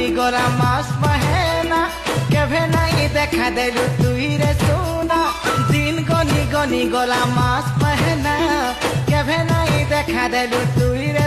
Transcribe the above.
গনি গলা মাস পাহেনা কেভে নাই দেখা দেলু তুই রে সোনা দিন গনি গনি গলা মাস পাহেনা কেভে নাই দেখা দেলু তুই রে